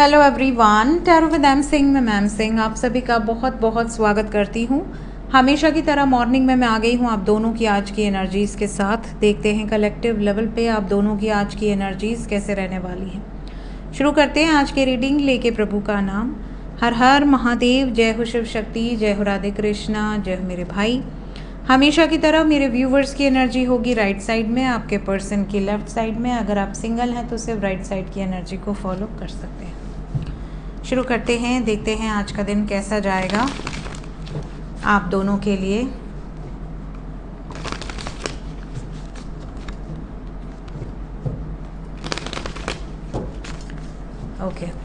Hello everyone, tarot with M Singh में ma'am Singh आप सभी का बहुत बहुत स्वागत करती हूँ। हमेशा की तरह मॉर्निंग में मैं आ गई हूँ आप दोनों की आज की एनर्जीज़ के साथ। देखते हैं कलेक्टिव लेवल पे आप दोनों की आज की एनर्जीज़ कैसे रहने वाली हैं। शुरू करते हैं आज की रीडिंग लेके प्रभु का नाम। हर हर महादेव, जय हो शिव शक्ति, जय हो राधे कृष्णा, जय हो मेरे भाई। हमेशा की तरह मेरे व्यूवर्स की एनर्जी होगी राइट साइड में, आपके पर्सन की लेफ्ट साइड में। अगर आप सिंगल हैं तो सिर्फ राइट साइड की एनर्जी को फॉलो कर सकते हैं। शुरू करते हैं, देखते हैं आज का दिन कैसा जाएगा आप दोनों के लिए। ओके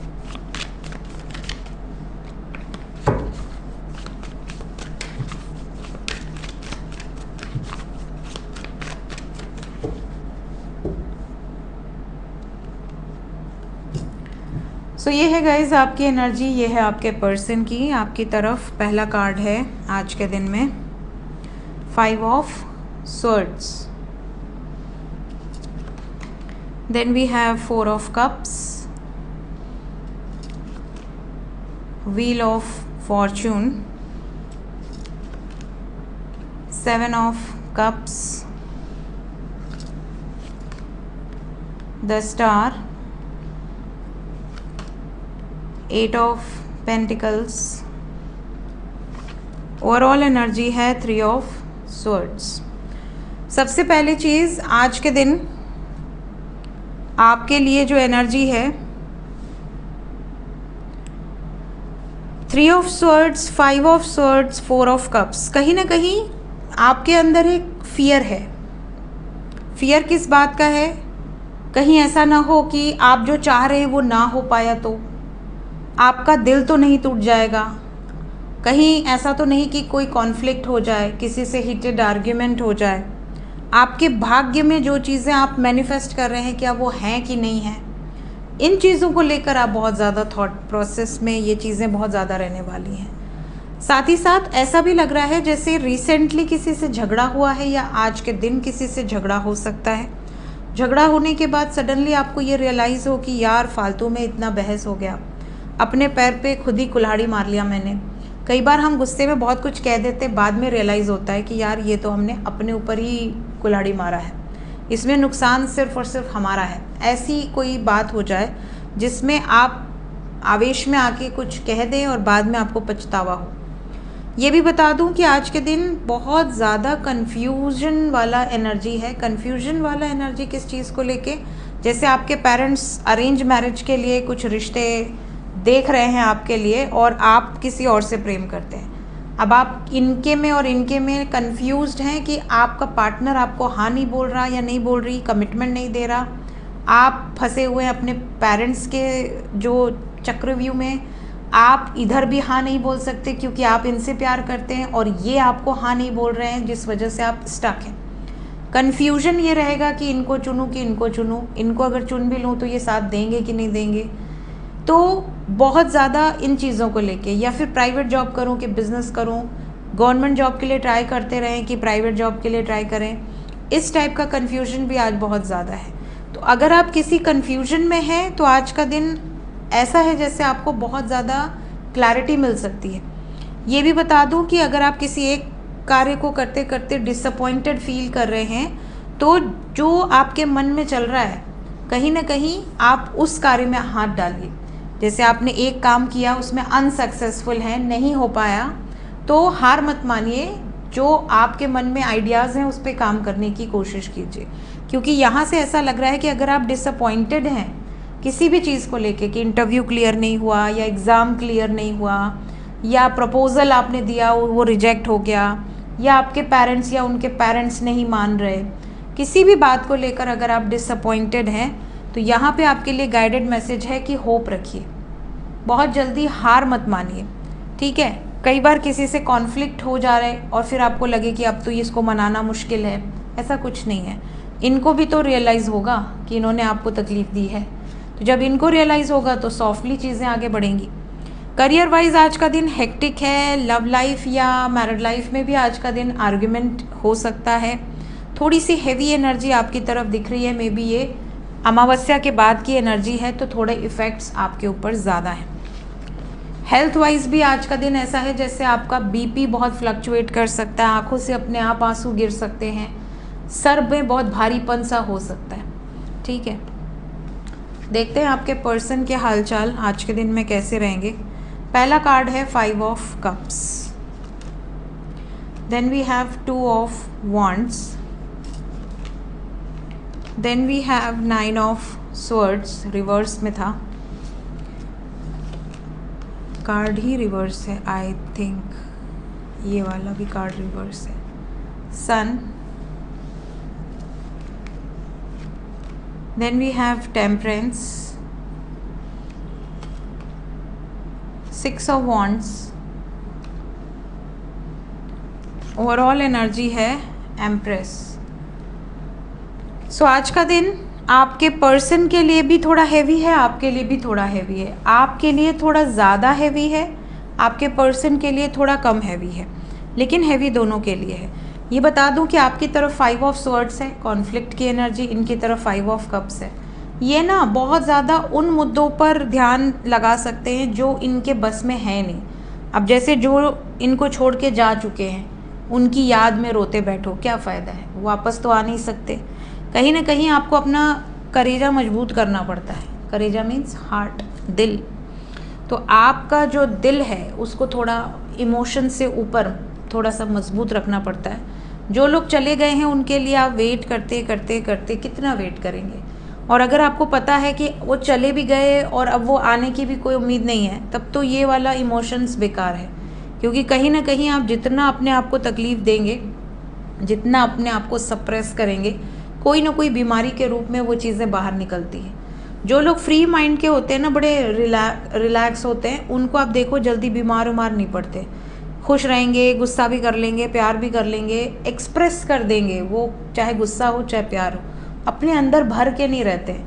सो ये है गाइज आपकी एनर्जी, ये है आपके पर्सन की आपकी तरफ। पहला कार्ड है आज के दिन में 5 of swords, then we have 4 of cups, wheel of fortune, 7 of cups, the star, 8 of pentacles. Overall energy है 3 ऑफ स्वर्ड्स। सबसे पहली चीज़ आज के दिन आपके लिए जो एनर्जी है 3 of swords, 5 of swords, 4 of cups, कहीं ना कहीं आपके अंदर एक फियर है। फियर किस बात का है? कहीं ऐसा ना हो कि आप जो चाह रहे हैं वो ना हो पाया तो आपका दिल तो नहीं टूट जाएगा। कहीं ऐसा तो नहीं कि कोई कॉन्फ्लिक्ट हो जाए, किसी से हीटेड आर्ग्यूमेंट हो जाए। आपके भाग्य में जो चीज़ें आप मैनिफेस्ट कर रहे हैं क्या वो हैं कि नहीं हैं, इन चीज़ों को लेकर आप बहुत ज़्यादा थॉट प्रोसेस में ये चीज़ें बहुत ज़्यादा रहने वाली हैं। साथ ही साथ ऐसा भी लग रहा है जैसे रिसेंटली किसी से झगड़ा हुआ है या आज के दिन किसी से झगड़ा हो सकता है। झगड़ा होने के बाद सडनली आपको ये रियलाइज़ हो कि यार फालतू में इतना बहस हो गया, अपने पैर पे खुद ही कुल्हाड़ी मार लिया मैंने। कई बार हम गुस्से में बहुत कुछ कह देते, बाद में रियलाइज़ होता है कि यार ये तो हमने अपने ऊपर ही कुल्हाड़ी मारा है, इसमें नुकसान सिर्फ और सिर्फ हमारा है। ऐसी कोई बात हो जाए जिसमें आप आवेश में आके कुछ कह दें और बाद में आपको पछतावा हो। ये भी बता दूं कि आज के दिन बहुत ज़्यादा कन्फ्यूजन वाला एनर्जी है। कन्फ्यूजन वाला एनर्जी किस चीज़ को लेके? जैसे आपके पेरेंट्स अरेंज मैरिज के लिए कुछ रिश्ते देख रहे हैं आपके लिए और आप किसी और से प्रेम करते हैं। अब आप इनके में और इनके में कंफ्यूज्ड हैं कि आपका पार्टनर आपको हाँ नहीं बोल रहा या नहीं बोल रही, कमिटमेंट नहीं दे रहा। आप फंसे हुए हैं अपने पेरेंट्स के जो चक्रव्यूह में। आप इधर भी हाँ नहीं बोल सकते क्योंकि आप इनसे प्यार करते हैं और ये आपको हाँ नहीं बोल रहे हैं, जिस वजह से आप स्टक हैं। कन्फ्यूजन ये रहेगा कि इनको चुनूँ कि इनको चुनूँ, इनको अगर चुन भी लूँ तो ये साथ देंगे कि नहीं देंगे। तो बहुत ज़्यादा इन चीज़ों को लेके, या फिर प्राइवेट जॉब करूं कि बिज़नेस करूं, गवर्नमेंट जॉब के लिए ट्राई करते रहें कि प्राइवेट जॉब के लिए ट्राई करें, इस टाइप का कन्फ्यूजन भी आज बहुत ज़्यादा है। तो अगर आप किसी कन्फ्यूजन में हैं तो आज का दिन ऐसा है जैसे आपको बहुत ज़्यादा क्लैरिटी मिल सकती है। ये भी बता दूं कि अगर आप किसी एक कार्य को करते करते डिसअपॉइंटेड फील कर रहे हैं तो जो आपके मन में चल रहा है कहीं ना कहीं आप उस कार्य में हाथ डालिए। जैसे आपने एक काम किया, उसमें अनसक्सेसफुल है, नहीं हो पाया, तो हार मत मानिए। जो आपके मन में आइडियाज़ हैं उस पर काम करने की कोशिश कीजिए, क्योंकि यहाँ से ऐसा लग रहा है कि अगर आप डिसअपॉइंटेड हैं किसी भी चीज़ को लेके कि इंटरव्यू क्लियर नहीं हुआ या एग्ज़ाम क्लियर नहीं हुआ या प्रपोज़ल आपने दिया वो रिजेक्ट हो गया या आपके पेरेंट्स या उनके पेरेंट्स नहीं मान रहे, किसी भी बात को लेकर अगर आप डिसअपॉइंटेड हैं तो यहाँ पे आपके लिए गाइडेड मैसेज है कि होप रखिए, बहुत जल्दी हार मत मानिए। ठीक है, कई बार किसी से कॉन्फ्लिक्ट हो जा रहा है और फिर आपको लगे कि अब तो इसको मनाना मुश्किल है, ऐसा कुछ नहीं है। इनको भी तो रियलाइज़ होगा कि इन्होंने आपको तकलीफ़ दी है, तो जब इनको रियलाइज़ होगा तो सॉफ्टली चीज़ें आगे बढ़ेंगी। करियर वाइज आज का दिन हेक्टिक है। लव लाइफ या मैरिड लाइफ में भी आज का दिन आर्ग्यूमेंट हो सकता है। थोड़ी सी हेवी एनर्जी आपकी तरफ दिख रही है, मे बी ये अमावस्या के बाद की एनर्जी है तो थोड़े इफ़ेक्ट्स आपके ऊपर ज़्यादा हैं। हेल्थ वाइज भी आज का दिन ऐसा है जैसे आपका बीपी बहुत फ्लक्चुएट कर सकता है, आंखों से अपने आप आंसू गिर सकते हैं, सर में बहुत भारीपन सा हो सकता है। ठीक है, देखते हैं आपके पर्सन के हालचाल आज के दिन में कैसे रहेंगे। पहला कार्ड है 5 of cups, then we have 2 of wands, then we have 9 of swords, reverse में था, कार्ड ही रिवर्स है आई थिंक, ये वाला भी कार्ड रिवर्स है, सन, then we have temperance, 6 of wands, overall energy है एम्प्रेस। सो आज का दिन आपके पर्सन के लिए भी थोड़ा हैवी है, आपके लिए भी थोड़ा हैवी है, आपके लिए थोड़ा ज़्यादा हैवी है, आपके पर्सन के लिए थोड़ा कम हैवी है, लेकिन हैवी दोनों के लिए है। ये बता दूं कि आपकी तरफ 5 ऑफ स्वर्ड्स है, कॉन्फ्लिक्ट की एनर्जी, इनकी तरफ 5 ऑफ कप्स है। ये ना बहुत ज़्यादा उन मुद्दों पर ध्यान लगा सकते हैं जो इनके बस में है नहीं। अब जैसे जो इनको छोड़ के जा चुके हैं उनकी याद में रोते बैठो, क्या फ़ायदा है, वापस तो आ नहीं सकते। कहीं ना कहीं आपको अपना करेजा मजबूत करना पड़ता है। करेजा मीन्स हार्ट, दिल। तो आपका जो दिल है उसको थोड़ा इमोशन से ऊपर थोड़ा सा मजबूत रखना पड़ता है। जो लोग चले गए हैं उनके लिए आप वेट करते करते करते कितना वेट करेंगे, और अगर आपको पता है कि वो चले भी गए और अब वो आने की भी कोई उम्मीद नहीं है, तब तो ये वाला इमोशंस बेकार है। क्योंकि कहीं ना कहीं आप जितना अपने आप को तकलीफ़ देंगे, जितना अपने आप को सप्रेस करेंगे, कोई ना कोई बीमारी के रूप में वो चीज़ें बाहर निकलती हैं। जो लोग फ्री माइंड के होते हैं ना, बड़े रिलैक्स होते हैं, उनको आप देखो जल्दी बीमार नहीं पड़ते, खुश रहेंगे, गुस्सा भी कर लेंगे, प्यार भी कर लेंगे, एक्सप्रेस कर देंगे, वो चाहे गुस्सा हो चाहे प्यार हो, अपने अंदर भर के नहीं रहते।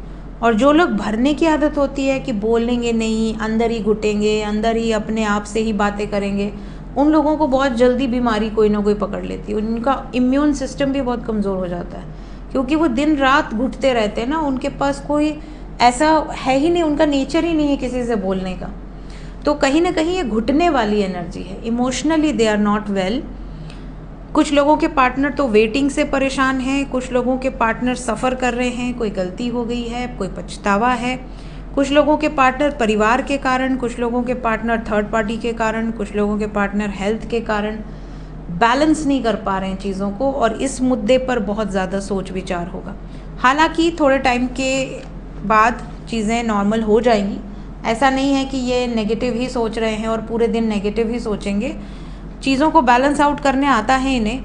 और जो लोग भरने की आदत होती है कि बोलेंगे नहीं, अंदर ही घुटेंगे, अंदर ही अपने आप से ही बातें करेंगे, उन लोगों को बहुत जल्दी बीमारी कोई ना कोई पकड़ लेती है। उनका इम्यून सिस्टम भी बहुत कमज़ोर हो जाता है, क्योंकि वो दिन रात घुटते रहते हैं ना, उनके पास कोई ऐसा है ही नहीं, उनका नेचर ही नहीं है किसी से बोलने का। तो कहीं ना कहीं ये घुटने वाली एनर्जी है। Emotionally they are not well. कुछ लोगों के पार्टनर तो वेटिंग से परेशान हैं, कुछ लोगों के पार्टनर सफ़र कर रहे हैं, कोई गलती हो गई है, कोई पछतावा है। कुछ लोगों के पार्टनर परिवार के कारण, कुछ लोगों के पार्टनर थर्ड पार्टी के कारण, कुछ लोगों के पार्टनर हेल्थ के कारण बैलेंस नहीं कर पा रहे हैं चीज़ों को, और इस मुद्दे पर बहुत ज़्यादा सोच विचार होगा। हालांकि थोड़े टाइम के बाद चीज़ें नॉर्मल हो जाएंगी। ऐसा नहीं है कि ये नेगेटिव ही सोच रहे हैं और पूरे दिन नेगेटिव ही सोचेंगे। चीज़ों को बैलेंस आउट करने आता है इन्हें।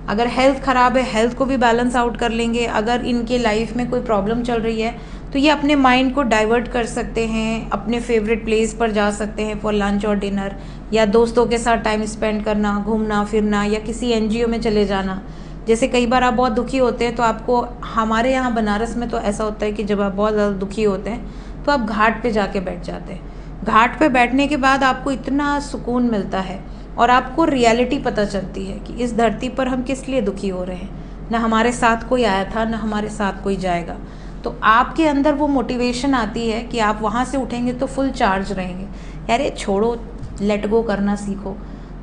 अगर हेल्थ ख़राब है, हेल्थ को भी बैलेंस आउट कर लेंगे। अगर इनके लाइफ में कोई प्रॉब्लम चल रही है तो ये अपने माइंड को डाइवर्ट कर सकते हैं, अपने फेवरेट प्लेस पर जा सकते हैं फॉर लंच और डिनर, या दोस्तों के साथ टाइम स्पेंड करना, घूमना फिरना, या किसी NGO में चले जाना। जैसे कई बार आप बहुत दुखी होते हैं तो आपको, हमारे यहाँ बनारस में तो ऐसा होता है कि जब आप बहुत ज़्यादा दुखी होते हैं तो आप घाट पे जाके बैठ जाते हैं। घाट पे बैठने के बाद आपको इतना सुकून मिलता है और आपको रियलिटी पता चलती है कि इस धरती पर हम किस लिए दुखी हो रहे हैं। ना हमारे साथ कोई आया था, ना हमारे साथ कोई जाएगा। तो आपके अंदर वो मोटिवेशन आती है कि आप वहाँ से उठेंगे तो फुल चार्ज रहेंगे। यार ये छोड़ो, लेट गो करना सीखो,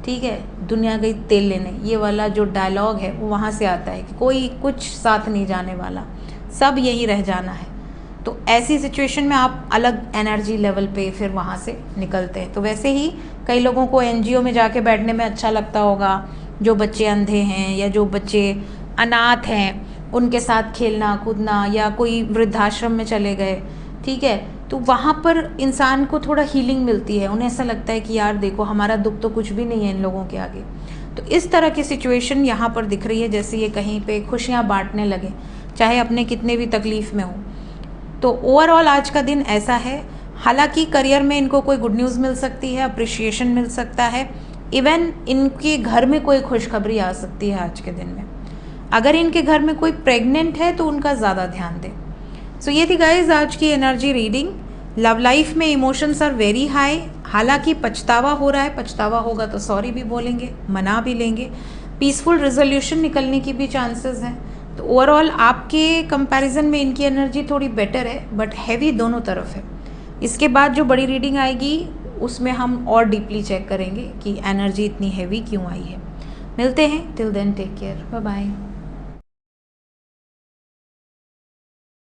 ठीक है, दुनिया गई तेल लेने, ये वाला जो डायलॉग है वो वहाँ से आता है कि कोई कुछ साथ नहीं जाने वाला, सब यहीं रह जाना है। तो ऐसी सिचुएशन में आप अलग एनर्जी लेवल पे फिर वहाँ से निकलते हैं। तो वैसे ही कई लोगों को NGO में जाके बैठने में अच्छा लगता होगा, जो बच्चे अंधे हैं या जो बच्चे अनाथ हैं उनके साथ खेलना कूदना, या कोई वृद्धाश्रम में चले गए, ठीक है, तो वहाँ पर इंसान को थोड़ा हीलिंग मिलती है। उन्हें ऐसा लगता है कि यार देखो हमारा दुख तो कुछ भी नहीं है इन लोगों के आगे। तो इस तरह की सिचुएशन यहाँ पर दिख रही है, जैसे ये कहीं पे खुशियाँ बांटने लगे, चाहे अपने कितने भी तकलीफ़ में हो। तो ओवरऑल आज का दिन ऐसा है। हालांकि करियर में इनको कोई गुड न्यूज़ मिल सकती है, अप्रिशिएशन मिल सकता है, इवन इनके घर में कोई खुशखबरी आ सकती है आज के दिन में। अगर इनके घर में कोई प्रेग्नेंट है तो उनका ज़्यादा ध्यान दें। सो ये थी गाइज आज की एनर्जी रीडिंग। लव लाइफ में इमोशंस आर वेरी हाई। हालांकि पछतावा हो रहा है, पछतावा होगा तो सॉरी भी बोलेंगे, मना भी लेंगे, पीसफुल रिजोल्यूशन निकलने की भी चांसेस हैं। तो ओवरऑल आपके कंपैरिजन में इनकी एनर्जी थोड़ी बेटर है, बट हैवी दोनों तरफ है। इसके बाद जो बड़ी रीडिंग आएगी उसमें हम और डीपली चेक करेंगे कि एनर्जी इतनी हैवी क्यों आई है। मिलते हैं, till then take care, bye bye.